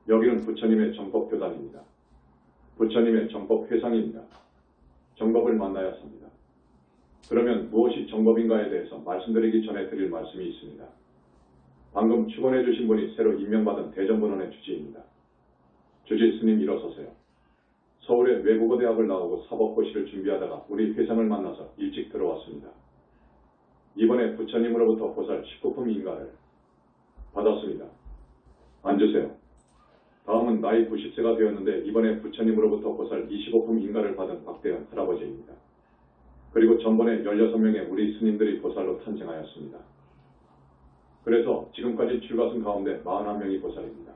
여기는 부처님의 정법교단입니다. 부처님의 정법회상입니다. 정법을 만나야 삽니다. 그러면 무엇이 정법인가에 대해서 말씀드리기 전에 드릴 말씀이 있습니다. 방금 축원해 주신 분이 새로 임명받은 대전본원의 주지입니다. 주지 스님 일어서세요. 서울의 외국어 대학을 나오고 사법고시를 준비하다가 우리 회상을 만나서 일찍 들어왔습니다. 이번에 부처님으로부터 보살 19품 인가를 받았습니다. 앉으세요. 다음은 나이 90세가 되었는데 이번에 부처님으로부터 보살 25품 인가를 받은 박대현 할아버지입니다. 그리고 전번에 16명의 우리 스님들이 보살로 탄생하였습니다. 그래서 지금까지 출가승 가운데 41명이 보살입니다.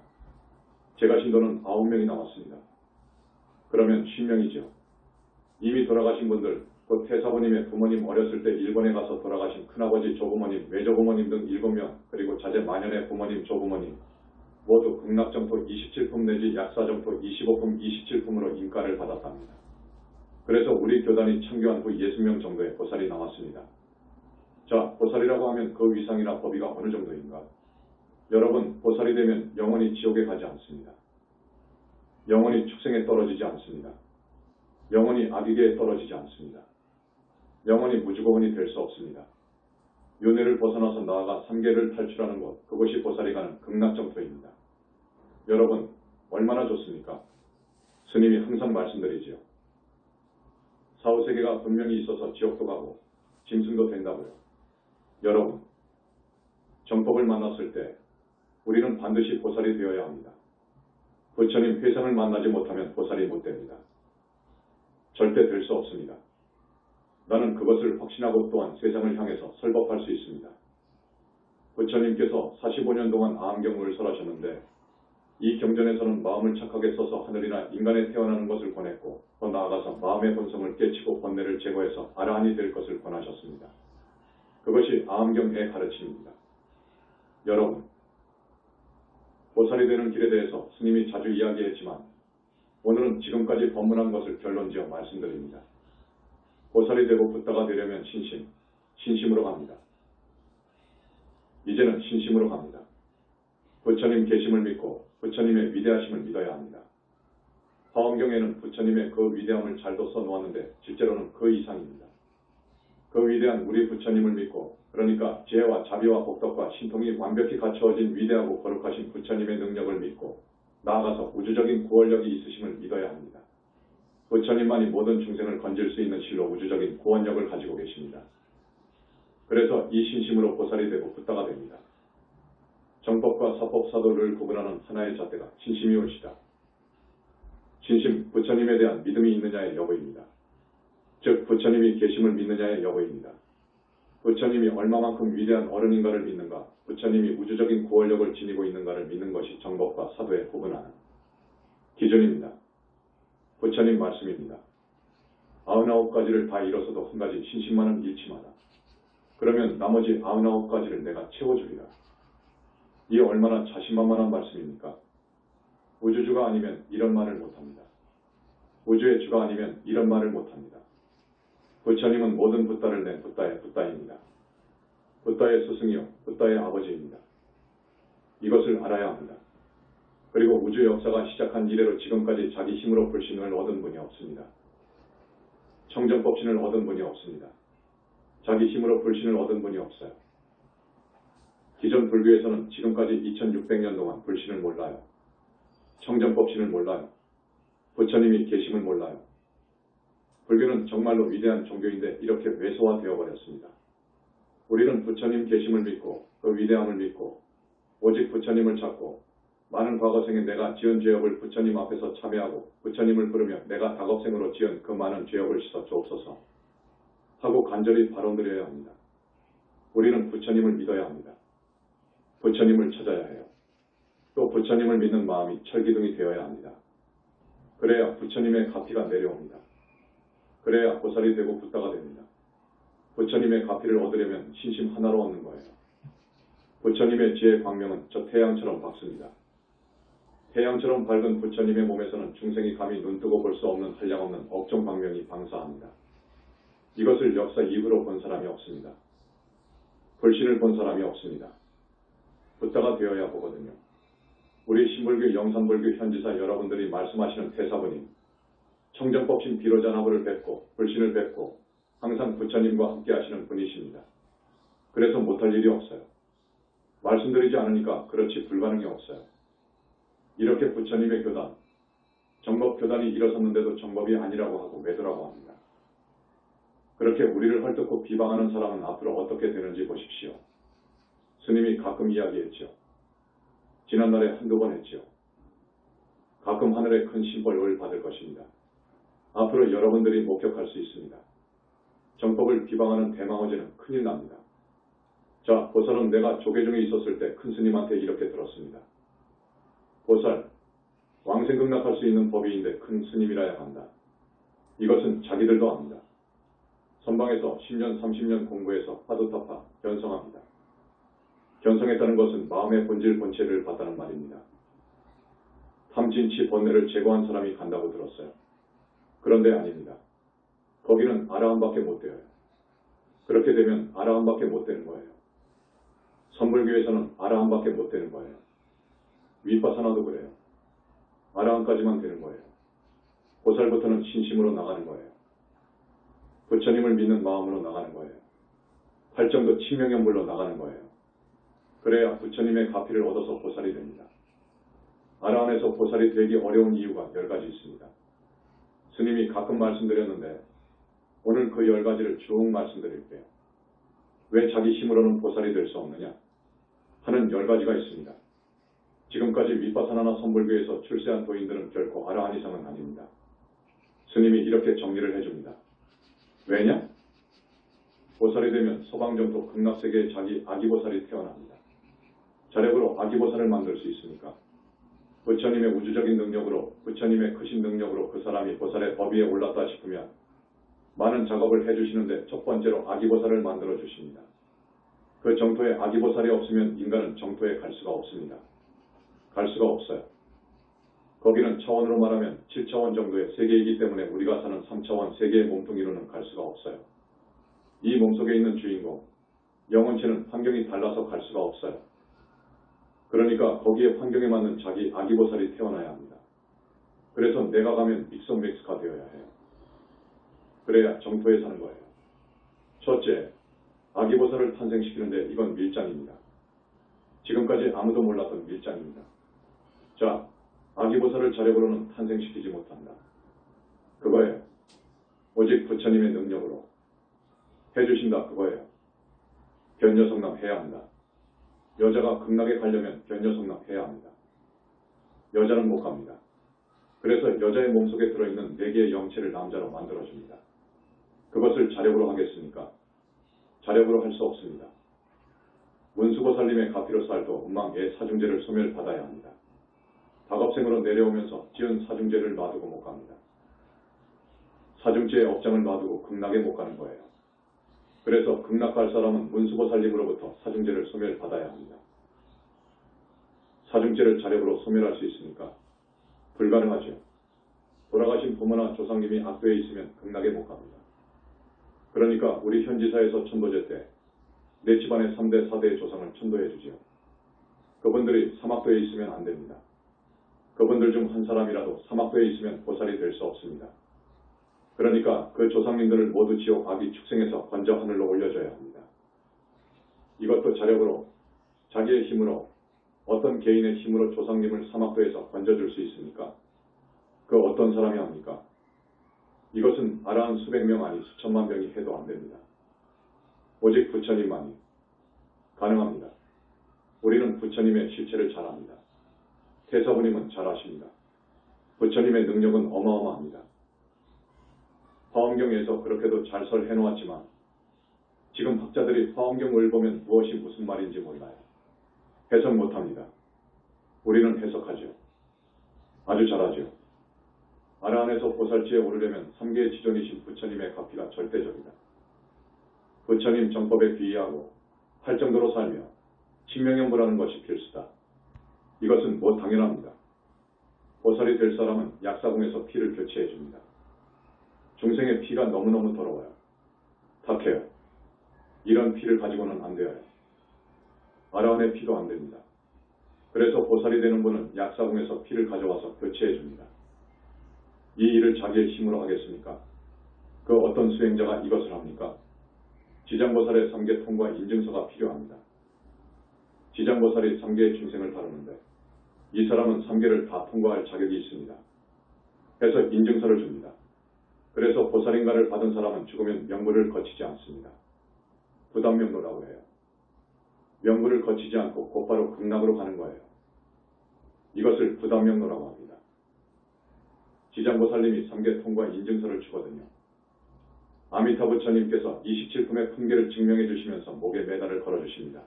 제가 신도는 9명이 남았습니다. 그러면 50명이죠. 이미 돌아가신 분들, 곧 태사부님의 부모님 어렸을 때 일본에 가서 돌아가신 큰아버지 조부모님, 외조부모님 등 7명, 그리고 자제 만연의 부모님, 조부모님 모두 극락정토 27품 내지 약사정토 25품 27품으로 인가를 받았답니다. 그래서 우리 교단이 창교한 후 60명 정도의 보살이 나왔습니다. 자, 보살이라고 하면 그 위상이나 법위가 어느 정도인가? 여러분, 보살이 되면 영원히 지옥에 가지 않습니다. 영원히 축생에 떨어지지 않습니다. 영원히 아비계에 떨어지지 않습니다. 영원히 무주고원이 될 수 없습니다. 윤회를 벗어나서 나아가 삼계를 탈출하는 곳, 그것이 보살이 가는 극락정토입니다. 여러분, 얼마나 좋습니까? 스님이 항상 말씀드리지요. 사후세계가 분명히 있어서 지옥도 가고 짐승도 된다고요. 여러분, 정법을 만났을 때 우리는 반드시 보살이 되어야 합니다. 부처님 회상을 만나지 못하면 보살이 못 됩니다. 절대 될 수 없습니다. 나는 그것을 확신하고 또한 세상을 향해서 설법할 수 있습니다. 부처님께서 45년 동안 아함경을 설하셨는데 이 경전에서는 마음을 착하게 써서 하늘이나 인간에 태어나는 것을 권했고 더 나아가서 마음의 본성을 깨치고 번뇌를 제거해서 아라한이 될 것을 권하셨습니다. 그것이 아함경의 가르침입니다. 여러분, 보살이 되는 길에 대해서 스님이 자주 이야기했지만 오늘은 지금까지 법문한 것을 결론지어 말씀드립니다. 보살이 되고 붓다가 되려면 신심으로 갑니다. 이제는 신심으로 갑니다. 부처님 계심을 믿고 부처님의 위대하심을 믿어야 합니다. 화엄경에는 부처님의 그 위대함을 잘도 써놓았는데 실제로는 그 이상입니다. 그 위대한 우리 부처님을 믿고, 그러니까 지혜와 자비와 복덕과 신통이 완벽히 갖추어진 위대하고 거룩하신 부처님의 능력을 믿고 나아가서 우주적인 구원력이 있으심을 믿어야 합니다. 부처님만이 모든 중생을 건질 수 있는 실로 우주적인 구원력을 가지고 계십니다. 그래서 이 신심으로 보살이 되고 붓다가 됩니다. 정법과 사법 사도를 구분하는 하나의 잣대가 신심이 옳시다. 신심, 부처님에 대한 믿음이 있느냐의 여부입니다. 즉 부처님이 계심을 믿느냐의 여부입니다. 부처님이 얼마만큼 위대한 어른인가를 믿는가, 부처님이 우주적인 구원력을 지니고 있는가를 믿는 것이 정법과 사도의 구분하는 기준입니다. 부처님 말씀입니다. 99가지를 다 잃어서도 한 가지 신심만은 잃지 마라. 그러면 나머지 99가지를 내가 채워주리라. 이 얼마나 자신만만한 말씀입니까? 우주주가 아니면 이런 말을 못합니다. 우주의 주가 아니면 이런 말을 못합니다. 부처님은 모든 붓다를 낸 붓다의 붓다입니다. 붓다의 스승이요, 붓다의 아버지입니다. 이것을 알아야 합니다. 그리고 우주 역사가 시작한 이래로 지금까지 자기 힘으로 불신을 얻은 분이 없습니다. 청정법신을 얻은 분이 없습니다. 자기 힘으로 불신을 얻은 분이 없어요. 기존 불교에서는 지금까지 2600년 동안 불신을 몰라요. 청정법신을 몰라요. 부처님이 계심을 몰라요. 불교는 정말로 위대한 종교인데 이렇게 왜소화되어 버렸습니다. 우리는 부처님 계심을 믿고 그 위대함을 믿고 오직 부처님을 찾고 많은 과거생에 내가 지은 죄업을 부처님 앞에서 참회하고 부처님을 부르며 내가 다겁생으로 지은 그 많은 죄업을 씻어 주옵소서 하고 간절히 발언드려야 합니다. 우리는 부처님을 믿어야 합니다. 부처님을 찾아야 해요. 또 부처님을 믿는 마음이 철기둥이 되어야 합니다. 그래야 부처님의 가피가 내려옵니다. 그래야 보살이 되고 붓다가 됩니다. 부처님의 가피를 얻으려면 신심 하나로 얻는 거예요. 부처님의 지혜의 광명은 저 태양처럼 밝습니다. 태양처럼 밝은 부처님의 몸에서는 중생이 감히 눈뜨고 볼 수 없는 한량없는 업종 광명이 방사합니다. 이것을 역사 이후로 본 사람이 없습니다. 불신을 본 사람이 없습니다. 붓다가 되어야 보거든요. 우리 신불교 영산불교 현지사 여러분들이 말씀하시는 태사부님, 청정법신 비로자나부를 뵙고 불신을 뵙고 항상 부처님과 함께 하시는 분이십니다. 그래서 못할 일이 없어요. 말씀드리지 않으니까 그렇지 불가능이 없어요. 이렇게 부처님의 교단, 정법교단이 일어섰는데도 정법이 아니라고 하고 매도라고 합니다. 그렇게 우리를 헐뜯고 비방하는 사람은 앞으로 어떻게 되는지 보십시오. 스님이 가끔 이야기했죠. 지난날에 한두 번 했죠. 가끔 하늘에 큰 심벌을 받을 것입니다. 앞으로 여러분들이 목격할 수 있습니다. 정법을 비방하는 대망어제는 큰일 납니다. 자, 보살은 내가 조계중에 있었을 때 큰 스님한테 이렇게 들었습니다. 보살, 왕생극락할 수 있는 법이인데 큰 스님이라야 한다. 이것은 자기들도 압니다. 선방에서 10년, 30년 공부해서 파도타파 견성합니다. 견성했다는 것은 마음의 본질 본체를 봤다는 말입니다. 탐진치 번뇌를 제거한 사람이 간다고 들었어요. 그런데 아닙니다. 거기는 아라한밖에 못 되어요. 그렇게 되면 아라한밖에 못 되는 거예요. 선불교에서는 아라한밖에 못 되는 거예요. 윗바사나도 그래요. 아라한까지만 되는 거예요. 보살부터는 신심으로 나가는 거예요. 부처님을 믿는 마음으로 나가는 거예요. 팔정도 친명연불로 나가는 거예요. 그래야 부처님의 가피를 얻어서 보살이 됩니다. 아라한에서 보살이 되기 어려운 이유가 10가지 있습니다. 스님이 가끔 말씀드렸는데 오늘 그 10가지를 쭉 말씀드릴게요. 왜 자기 힘으로는 보살이 될 수 없느냐 하는 10가지가 있습니다. 지금까지 윗바사나나 선불교에서 출세한 도인들은 결코 아라한 이상은 아닙니다. 스님이 이렇게 정리를 해줍니다. 왜냐? 보살이 되면 소방정토 극락세계에 자기 아기보살이 태어납니다. 자력으로 아기보살을 만들 수 있습니까? 부처님의 우주적인 능력으로, 부처님의 크신 능력으로 그 사람이 보살의 법 위에 올랐다 싶으면 많은 작업을 해주시는데 첫 번째로 아기보살을 만들어 주십니다. 그 정토에 아기보살이 없으면 인간은 정토에 갈 수가 없습니다. 갈 수가 없어요. 거기는 차원으로 말하면 7차원 정도의 세계이기 때문에 우리가 사는 3차원 세계의 몸뚱이로는 갈 수가 없어요. 이 몸속에 있는 주인공, 영혼체는 환경이 달라서 갈 수가 없어요. 그러니까 거기에 환경에 맞는 자기 아기보살이 태어나야 합니다. 그래서 내가 가면 믹스가 되어야 해요. 그래야 정토에 사는 거예요. 첫째, 아기보살을 탄생시키는데 이건 밀장입니다. 지금까지 아무도 몰랐던 밀장입니다. 자, 아기보살을 자력으로는 탄생시키지 못한다. 그거예요. 오직 부처님의 능력으로 해주신다. 그거예요. 변여성남 해야 한다. 여자가 극락에 가려면 변여성남 해야 합니다. 여자는 못 갑니다. 그래서 여자의 몸속에 들어있는 4개의 영체를 남자로 만들어줍니다. 그것을 자력으로 하겠습니까? 자력으로 할 수 없습니다. 문수보살님의 가피로 살도 음망의 사중제를 소멸받아야 합니다. 다급생으로 내려오면서 지은 사중제를 놔두고 못 갑니다. 사중제의 업장을 놔두고 극락에 못 가는 거예요. 그래서 극락 갈 사람은 문수보살님으로부터 사중제를 소멸받아야 합니다. 사중제를 자력으로 소멸할 수 있습니까? 불가능하죠. 돌아가신 부모나 조상님이 악도에 있으면 극락에 못 갑니다. 그러니까 우리 현지사에서 천도제 때 내 집안의 3대, 4대의 조상을 천도해 주지요. 그분들이 사막도에 있으면 안 됩니다. 그분들 중 한 사람이라도 사막도에 있으면 보살이 될 수 없습니다. 그러니까 그 조상님들을 모두 지옥 아기 축생에서 건져 하늘로 올려줘야 합니다. 이것도 자력으로, 자기의 힘으로, 어떤 개인의 힘으로 조상님을 사막도에서 건져줄 수 있습니까? 그 어떤 사람이 합니까? 이것은 아라한 수백 명 아니 수천만 명이 해도 안 됩니다. 오직 부처님만이 가능합니다. 우리는 부처님의 실체를 잘 압니다. 태사부님은 잘 아십니다. 부처님의 능력은 어마어마합니다. 화엄경에서 그렇게도 잘 설해놓았지만 지금 학자들이 화엄경을 보면 무엇이 무슨 말인지 몰라요. 해석 못합니다. 우리는 해석하죠. 아주 잘하죠. 아라한에서 보살지에 오르려면 3계의 지존이신 부처님의 가피가 절대적이다. 부처님 정법에 귀의하고 할 정도로 살며 신명연불하는 것이 필수다. 이것은 뭐 당연합니다. 보살이 될 사람은 약사궁에서 피를 교체해 줍니다. 중생의 피가 너무너무 더러워요. 탁해요. 이런 피를 가지고는 안 돼요. 아라한의 피도 안 됩니다. 그래서 보살이 되는 분은 약사궁에서 피를 가져와서 교체해 줍니다. 이 일을 자기의 힘으로 하겠습니까? 그 어떤 수행자가 이것을 합니까? 지장보살의 3계 통과 인증서가 필요합니다. 지장보살이 3계의 중생을 다루는데 이 사람은 3계를 다 통과할 자격이 있습니다. 해서 인증서를 줍니다. 그래서 보살인가를 받은 사람은 죽으면 명부를 거치지 않습니다. 부담명로라고 해요. 명부를 거치지 않고 곧바로 극락으로 가는 거예요. 이것을 부담명로라고 합니다. 지장보살님이 3계 통과 인증서를 주거든요. 아미타 부처님께서 27품의 품계를 증명해 주시면서 목에 메달을 걸어주십니다.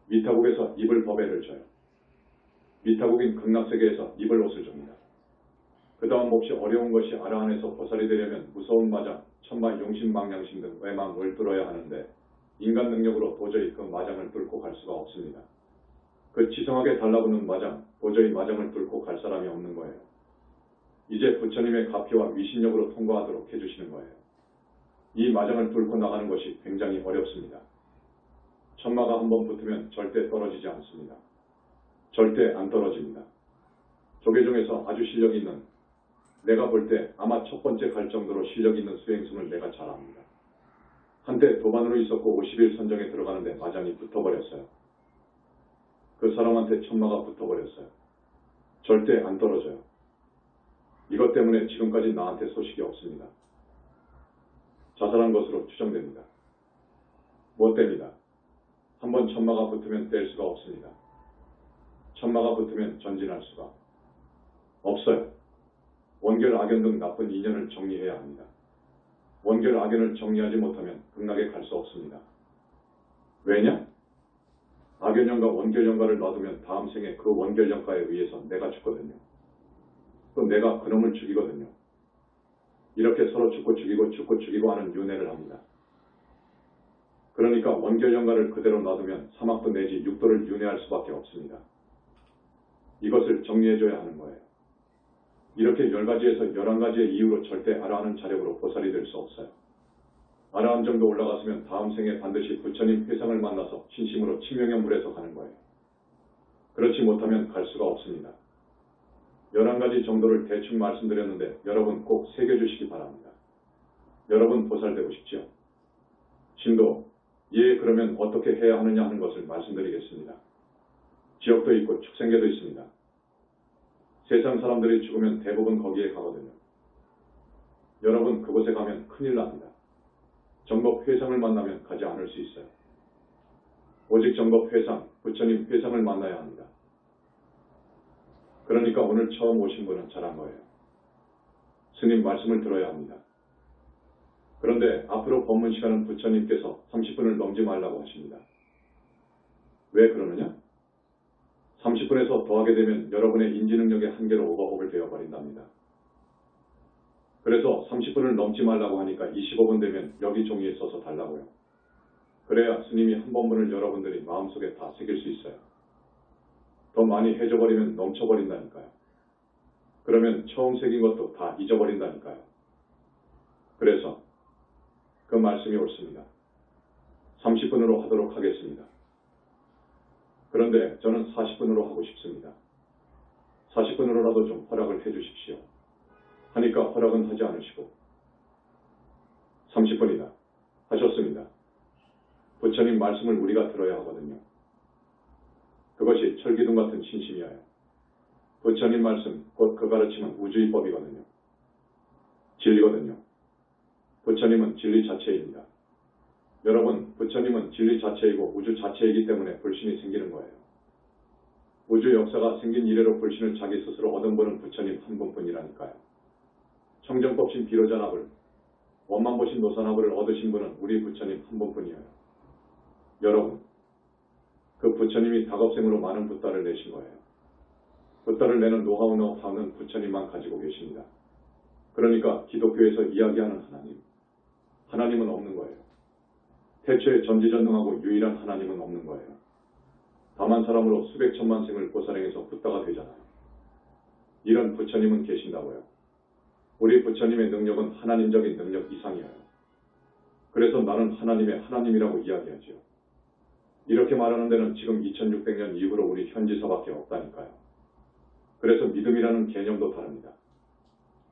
미타국에서 입을 법회를 줘요. 미타국인 극락세계에서 입을 옷을 줍니다. 그 다음 몹시 어려운 것이 아라한에서 보살이 되려면 무서운 마장, 천마 용심망량심 등 외망을 뚫어야 하는데 인간 능력으로 도저히 그 마장을 뚫고 갈 수가 없습니다. 그 지성하게 달라붙는 마장, 도저히 마장을 뚫고 갈 사람이 없는 거예요. 이제 부처님의 가피와 위신력으로 통과하도록 해주시는 거예요. 이 마장을 뚫고 나가는 것이 굉장히 어렵습니다. 천마가 한번 붙으면 절대 떨어지지 않습니다. 절대 안 떨어집니다. 조계 중에서 아주 실력 있는, 내가 볼 때 아마 첫 번째 갈 정도로 실력 있는 수행승을 내가 잘 압니다. 한때 도반으로 있었고 50일 선정에 들어가는데 마장이 붙어버렸어요. 그 사람한테 천마가 붙어버렸어요. 절대 안 떨어져요. 이것 때문에 지금까지 나한테 소식이 없습니다. 자살한 것으로 추정됩니다. 못 됩니다. 한번 천마가 붙으면 뗄 수가 없습니다. 천마가 붙으면 전진할 수가 없어요. 원결 악연 등 나쁜 인연을 정리해야 합니다. 원결 악연을 정리하지 못하면 극락에 갈 수 없습니다. 왜냐? 악연연과 원결연과를 놔두면 다음 생에 그 원결연과에 의해서 내가 죽거든요. 또 내가 그놈을 죽이거든요. 이렇게 서로 죽고 죽이고 하는 윤회를 합니다. 그러니까 원결연과를 그대로 놔두면 사막도 내지 육도를 윤회할 수밖에 없습니다. 이것을 정리해줘야 하는 거예요. 이렇게 10가지에서 11가지의 이유로 절대 아라하는 자력으로 보살이 될 수 없어요. 아라함 정도 올라갔으면 다음 생에 반드시 부처님 회상을 만나서 진심으로 친명연불해서 가는 거예요. 그렇지 못하면 갈 수가 없습니다. 11가지 정도를 대충 말씀드렸는데 여러분 꼭 새겨주시기 바랍니다. 여러분 보살되고 싶지요? 신도, 예, 그러면 어떻게 해야 하느냐 하는 것을 말씀드리겠습니다. 지옥도 있고 축생계도 있습니다. 세상 사람들이 죽으면 대부분 거기에 가거든요. 여러분 그곳에 가면 큰일 납니다. 정법 회상을 만나면 가지 않을 수 있어요. 오직 정법 회상, 부처님 회상을 만나야 합니다. 그러니까 오늘 처음 오신 분은 잘한 거예요. 스님 말씀을 들어야 합니다. 그런데 앞으로 법문 시간은 부처님께서 30분을 넘지 말라고 하십니다. 왜 그러느냐? 30분에서 더하게 되면 여러분의 인지능력의 한계로 오버호흡을 되어버린답니다. 그래서 30분을 넘지 말라고 하니까 25분 되면 여기 종이에 써서 달라고요. 그래야 스님이 한 법문을 여러분들이 마음속에 다 새길 수 있어요. 더 많이 해줘버리면 넘쳐버린다니까요. 그러면 처음 새긴 것도 다 잊어버린다니까요. 그래서 그 말씀이 옳습니다. 30분으로 하도록 하겠습니다. 그런데 저는 40분으로 하고 싶습니다. 40분으로라도 좀 허락을 해주십시오. 하니까 허락은 하지 않으시고 30분이다. 하셨습니다. 부처님 말씀을 우리가 들어야 하거든요. 그것이 철기둥 같은 신심이어요. 부처님 말씀, 곧 그 가르침은 우주의 법이거든요. 진리거든요. 부처님은 진리 자체입니다. 여러분, 부처님은 진리 자체이고 우주 자체이기 때문에 불신이 생기는 거예요. 우주 역사가 생긴 이래로 불신을 자기 스스로 얻은 분은 부처님 한 분뿐이라니까요. 청정법신 비로자나불, 원만보신 노사나불을 얻으신 분은 우리 부처님 한 분뿐이에요. 여러분, 그 부처님이 다겁생으로 많은 붓다를 내신 거예요. 붓다를 내는 노하우는 부처님만 가지고 계십니다. 그러니까 기독교에서 이야기하는 하나님은 없는 거예요. 태초에 전지전능하고 유일한 하나님은 없는 거예요. 다만 사람으로 수백 천만 생을 보살행해서 붓다가 되잖아요. 이런 부처님은 계신다고요. 우리 부처님의 능력은 하나님적인 능력 이상이에요. 그래서 나는 하나님의 하나님이라고 이야기하지요. 이렇게 말하는 데는 지금 2600년 이후로 우리 현지사밖에 없다니까요. 그래서 믿음이라는 개념도 다릅니다.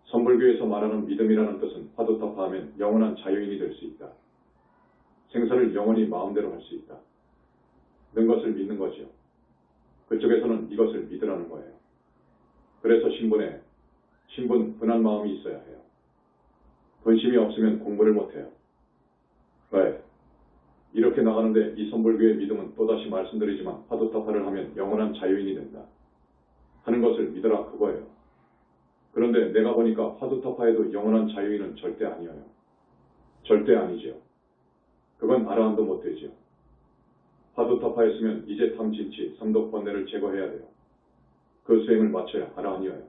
선불교에서 말하는 믿음이라는 뜻은 화두타파하면 영원한 자유인이 될 수 있다. 생사를 영원히 마음대로 할 수 있다. 는 것을 믿는 거지요. 그쪽에서는 이것을 믿으라는 거예요. 그래서 신분, 분한 마음이 있어야 해요. 본심이 없으면 공부를 못해요. 왜? 이렇게 나가는데 이 선불교의 믿음은 또다시 말씀드리지만 화두타파를 하면 영원한 자유인이 된다. 하는 것을 믿어라 그거예요. 그런데 내가 보니까 화두타파에도 영원한 자유인은 절대 아니에요. 절대 아니지요. 그건 아라한도 못 되지요. 화두타파에 있으면 이제 탐진치, 삼독 번뇌를 제거해야 돼요. 그 수행을 마쳐야 아라한이어요.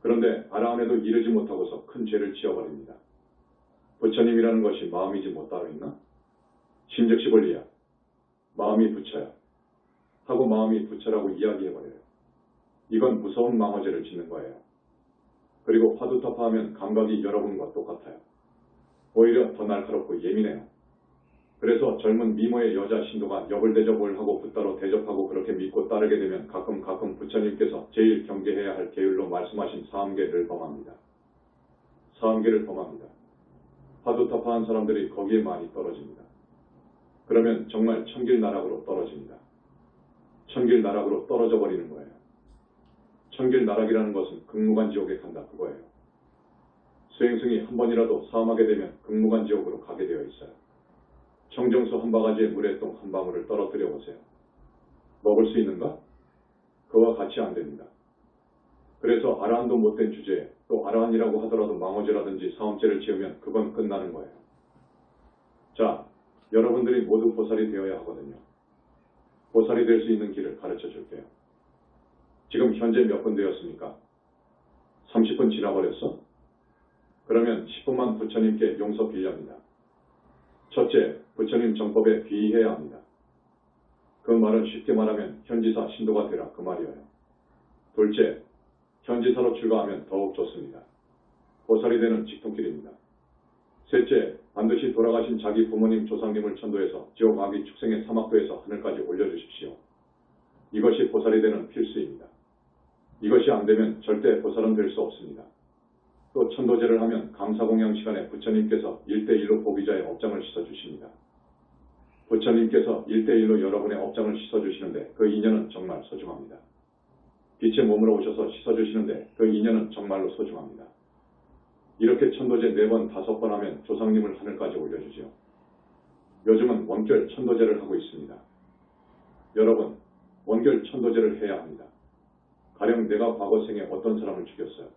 그런데 아라한에도 이르지 못하고서 큰 죄를 지어버립니다. 부처님이라는 것이 마음이지 뭐 따로 있나? 심즉시 본리야. 마음이 부처야. 하고 마음이 부처라고 이야기해버려요. 이건 무서운 망어죄를 짓는 거예요. 그리고 화두타파하면 감각이 여러분과 똑같아요. 오히려 더 날카롭고 예민해요. 그래서 젊은 미모의 여자 신도가 역을 대접을 하고 붓다로 대접하고 그렇게 믿고 따르게 되면 가끔 부처님께서 제일 경계해야 할 계율로 말씀하신 사암계를 범합니다. 사암계를 범합니다. 화두타파한 사람들이 거기에 많이 떨어집니다. 그러면 정말 천길나락으로 떨어집니다. 천길나락으로 떨어져 버리는 거예요. 천길나락이라는 것은 극무간지옥에 간다 그거예요. 수행승이 한 번이라도 사함하게 되면 극무간지옥으로 가게 되어 있어요. 청정수 한 바가지에 물의 똥 한 방울을 떨어뜨려 보세요. 먹을 수 있는가? 그와 같이 안 됩니다. 그래서 아라한도 못된 주제에 또 아라한이라고 하더라도 망어죄라든지 사음죄를 지으면 그건 끝나는 거예요. 자, 여러분들이 모두 보살이 되어야 하거든요. 보살이 될 수 있는 길을 가르쳐 줄게요. 지금 현재 몇 분 되었습니까? 30분 지나버렸어? 그러면 10분만 부처님께 용서 빌려합니다. 첫째, 부처님 정법에 귀의해야 합니다. 그 말은 쉽게 말하면 현지사 신도가 되라 그 말이에요. 둘째, 현지사로 출가하면 더욱 좋습니다. 보살이 되는 직통길입니다. 셋째, 반드시 돌아가신 자기 부모님 조상님을 천도해서 지옥 아기 축생의 사막도에서 하늘까지 올려주십시오. 이것이 보살이 되는 필수입니다. 이것이 안 되면 절대 보살은 될 수 없습니다. 또 천도제를 하면 감사공양 시간에 부처님께서 1대1로 보기자의 업장을 씻어주십니다. 부처님께서 1대1로 여러분의 업장을 씻어주시는데 그 인연은 정말 소중합니다. 빛의 몸으로 오셔서 씻어주시는데 그 인연은 정말로 소중합니다. 이렇게 천도제 4번, 5번 하면 조상님을 하늘까지 올려주죠. 요즘은 원결 천도제를 하고 있습니다. 여러분, 원결 천도제를 해야 합니다. 가령 내가 과거 생에 어떤 사람을 죽였어요.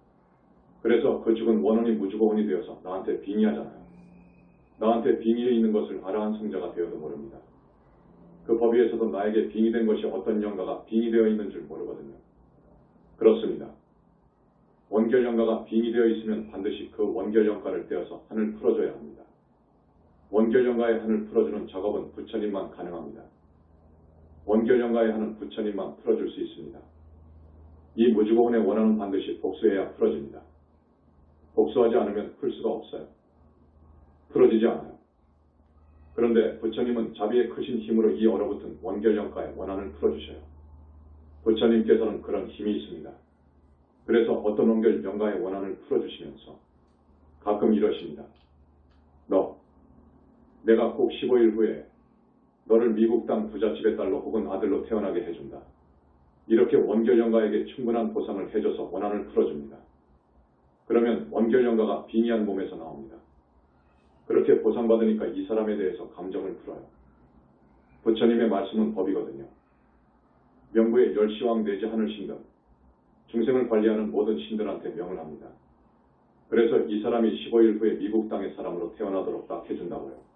그래서 그 죽은 원혼이 무주고혼이 되어서 나한테 빙의하잖아요. 나한테 빙의해 있는 것을 아라한 성자가 되어도 모릅니다. 그 법위에서도 나에게 빙의된 것이 어떤 영가가 빙의되어 있는 줄 모르거든요. 그렇습니다. 원결영가가 빙의되어 있으면 반드시 그 원결영가를 떼어서 한을 풀어줘야 합니다. 원결영가의 한을 풀어주는 작업은 부처님만 가능합니다. 원결영가의 한은 부처님만 풀어줄 수 있습니다. 이 무주고혼의 원한은 반드시 복수해야 풀어집니다. 복수하지 않으면 풀 수가 없어요. 풀어지지 않아요. 그런데 부처님은 자비의 크신 힘으로 이 얼어붙은 원결영가의 원한을 풀어주셔요. 부처님께서는 그런 힘이 있습니다. 그래서 어떤 원결영가의 원한을 풀어주시면서 가끔 이러십니다. 내가 꼭 15일 후에 너를 미국 땅 부잣집의 딸로 혹은 아들로 태어나게 해준다. 이렇게 원결영가에게 충분한 보상을 해줘서 원한을 풀어줍니다. 그러면 원결영가가 빙의한 몸에서 나옵니다. 그렇게 보상받으니까 이 사람에 대해서 감정을 풀어요. 부처님의 말씀은 법이거든요. 명부의 열시왕 내지 하늘신등, 중생을 관리하는 모든 신들한테 명을 합니다. 그래서 이 사람이 15일 후에 미국 땅의 사람으로 태어나도록 딱 해준다고요.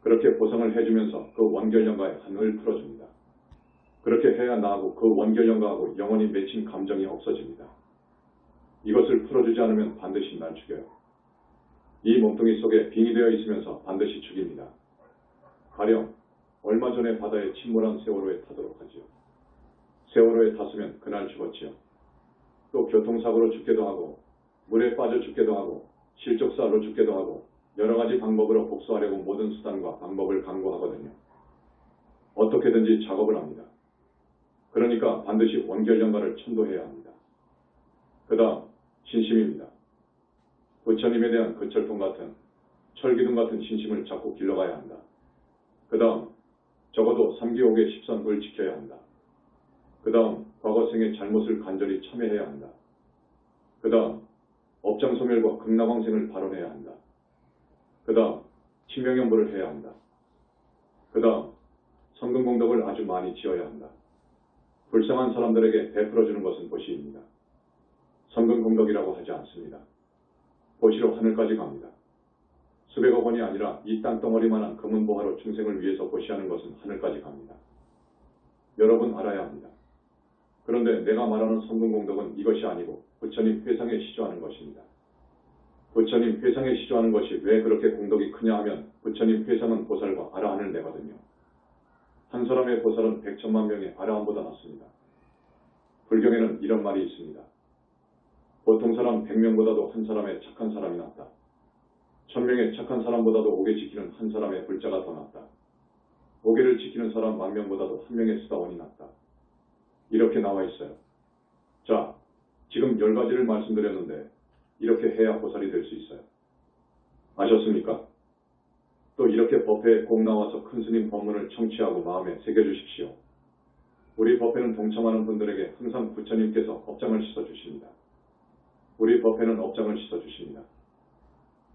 그렇게 보상을 해주면서 그 원결영가의 한을 풀어줍니다. 그렇게 해야 나하고 그 원결영가하고 영원히 맺힌 감정이 없어집니다. 이것을 풀어주지 않으면 반드시 날 죽여요. 이 몸뚱이 속에 빙의되어 있으면서 반드시 죽입니다. 가령 얼마 전에 바다에 침몰한 세월호에 타도록 하지요. 세월호에 탔으면 그날 죽었지요. 또 교통사고로 죽기도 하고 물에 빠져 죽기도 하고 실족사로 죽기도 하고 여러 가지 방법으로 복수하려고 모든 수단과 방법을 강구하거든요. 어떻게든지 작업을 합니다. 그러니까 반드시 원결연가를 천도해야 합니다. 그 다음 신심입니다. 부처님에 대한 그 철통 같은 철기둥 같은 신심을 자꾸 길러가야 한다. 그 다음 적어도 3기옥의 10선을 지켜야 한다. 그 다음 과거생의 잘못을 간절히 참회해야 한다. 그 다음 업장소멸과 극락왕생을 발언해야 한다. 그 다음 친명연부를 해야 한다. 그 다음 성근공덕을 아주 많이 지어야 한다. 불쌍한 사람들에게 베풀어주는 것은 보시입니다. 성근공덕이라고 하지 않습니다. 보시로 하늘까지 갑니다. 수백억 원이 아니라 이 땅덩어리만한 금은보화로 중생을 위해서 보시하는 것은 하늘까지 갑니다. 여러분 알아야 합니다. 그런데 내가 말하는 성근공덕은 이것이 아니고 부처님 회상에 시조하는 것입니다. 부처님 회상에 시조하는 것이 왜 그렇게 공덕이 크냐 하면 부처님 회상은 보살과 아라한을 내거든요. 한 사람의 보살은 100천만 명의 아라한보다 낫습니다. 불경에는 이런 말이 있습니다. 보통 사람 100명보다도 한 사람의 착한 사람이 낫다. 1000명의 착한 사람보다도 옥에 지키는 한 사람의 불자가 더 낫다. 옥에를 지키는 사람 10,000명보다도 한 명의 수다원이 낫다. 이렇게 나와 있어요. 자, 지금 10가지를 말씀드렸는데 이렇게 해야 보살이 될 수 있어요. 아셨습니까? 또 이렇게 법회에 꼭 나와서 큰 스님 법문을 청취하고 마음에 새겨주십시오. 우리 법회는 동참하는 분들에게 항상 부처님께서 업장을 씻어주십니다. 우리 법회는 업장을 씻어주십니다.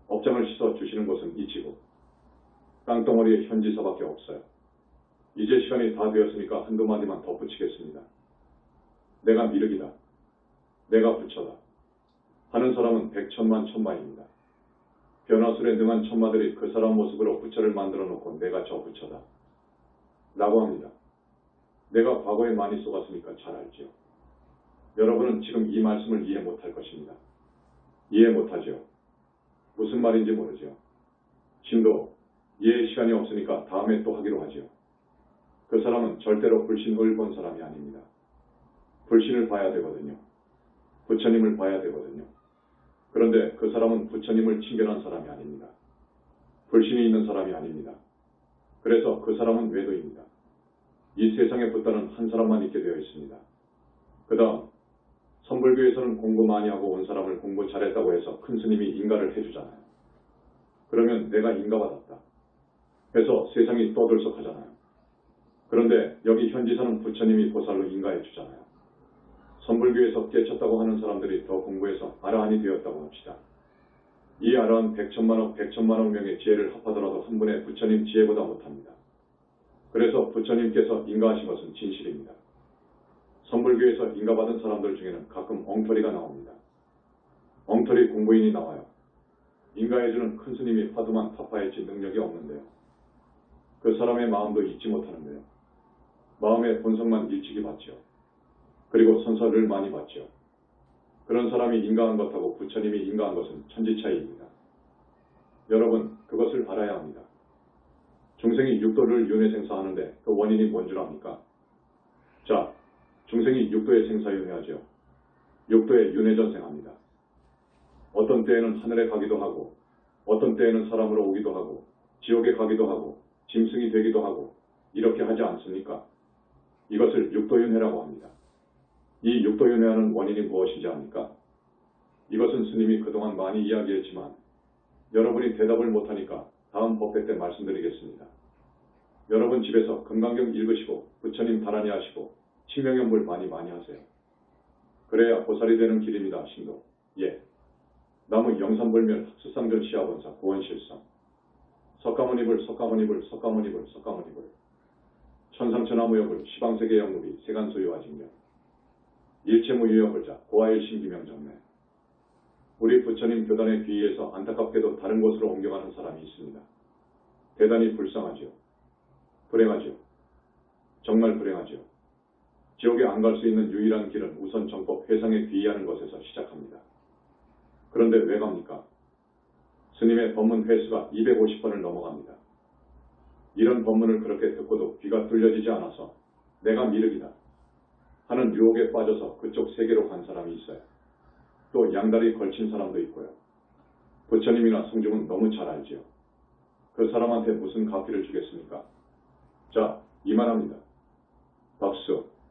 업장을 씻어주시는 곳은 이치고 땅덩어리에 현지서밖에 없어요. 이제 시간이 다 되었으니까 한두 마디만 덧붙이겠습니다. 내가 미륵이다. 내가 부처다. 하는 사람은 100천만 천만입니다. 변화술에 능한 천마들이 그 사람 모습으로 부처를 만들어 놓고 내가 저 부처다. 라고 합니다. 내가 과거에 많이 속았으니까 잘 알지요. 여러분은 지금 이 말씀을 이해 못할 것입니다. 이해 못하죠. 무슨 말인지 모르죠. 신도 이해의 시간이 없으니까 다음에 또 하기로 하지요. 그 사람은 절대로 불신을 본 사람이 아닙니다. 불신을 봐야 되거든요. 부처님을 봐야 되거든요. 그런데 그 사람은 부처님을 친견한 사람이 아닙니다. 불신이 있는 사람이 아닙니다. 그래서 그 사람은 외도입니다. 이 세상에 붓다는 한 사람만 있게 되어 있습니다. 그 다음 선불교에서는 공부 많이 하고 온 사람을 공부 잘했다고 해서 큰 스님이 인가를 해주잖아요. 그러면 내가 인가받았다 해서 세상이 떠들썩하잖아요. 그런데 여기 현지사는 부처님이 보살로 인가해 주잖아요. 선불교에서 깨쳤다고 하는 사람들이 더 공부해서 아라한이 되었다고 합시다. 이 아라한 100천만억 명의 지혜를 합하더라도 한 분의 부처님 지혜보다 못합니다. 그래서 부처님께서 인가하신 것은 진실입니다. 선불교에서 인가받은 사람들 중에는 가끔 엉터리가 나옵니다. 엉터리 공부인이 나와요. 인가해주는 큰 스님이 화두만 타파했지 능력이 없는데요. 그 사람의 마음도 잊지 못하는데요. 마음의 본성만 일찍이 받지요. 그리고 선서를 많이 받지요. 그런 사람이 인가한 것하고 부처님이 인가한 것은 천지 차이입니다. 여러분 그것을 알아야 합니다. 중생이 육도를 윤회 생사하는데 그 원인이 뭔 줄 압니까? 자, 중생이 육도에 생사윤회하죠. 육도에 윤회전생합니다. 어떤 때에는 하늘에 가기도 하고 어떤 때에는 사람으로 오기도 하고 지옥에 가기도 하고 짐승이 되기도 하고 이렇게 하지 않습니까? 이것을 육도윤회라고 합니다. 이 육도윤회하는 원인이 무엇인지 압니까? 이것은 스님이 그동안 많이 이야기했지만 여러분이 대답을 못하니까 다음 법회 때 말씀드리겠습니다. 여러분 집에서 금강경 읽으시고 부처님 바라니 하시고 칭명연불 많이 하세요. 그래야 보살이 되는 길입니다. 신도. 예. 나무 영산불멸 합수상전 시아본사 구원실성 석가모니불 천상천하무여불 시방세계 영무비 세간소유화직명 일체무유여불자 고아일신기명정매 우리 부처님 교단의 귀의에서 안타깝게도 다른 곳으로 옮겨가는 사람이 있습니다. 대단히 불쌍하지요. 불행하지요. 정말 불행하지요. 지옥에 안 갈 수 있는 유일한 길은 우선 정법 회상에 귀의하는 것에서 시작합니다. 그런데 왜 갑니까? 스님의 법문 횟수가 250번을 넘어갑니다. 이런 법문을 그렇게 듣고도 귀가 뚫려지지 않아서 내가 미륵이다 하는 유혹에 빠져서 그쪽 세계로 간 사람이 있어요. 또 양다리 걸친 사람도 있고요. 부처님이나 성중은 너무 잘 알지요. 그 사람한테 무슨 갚기를 주겠습니까? 자, 이만합니다. 박수.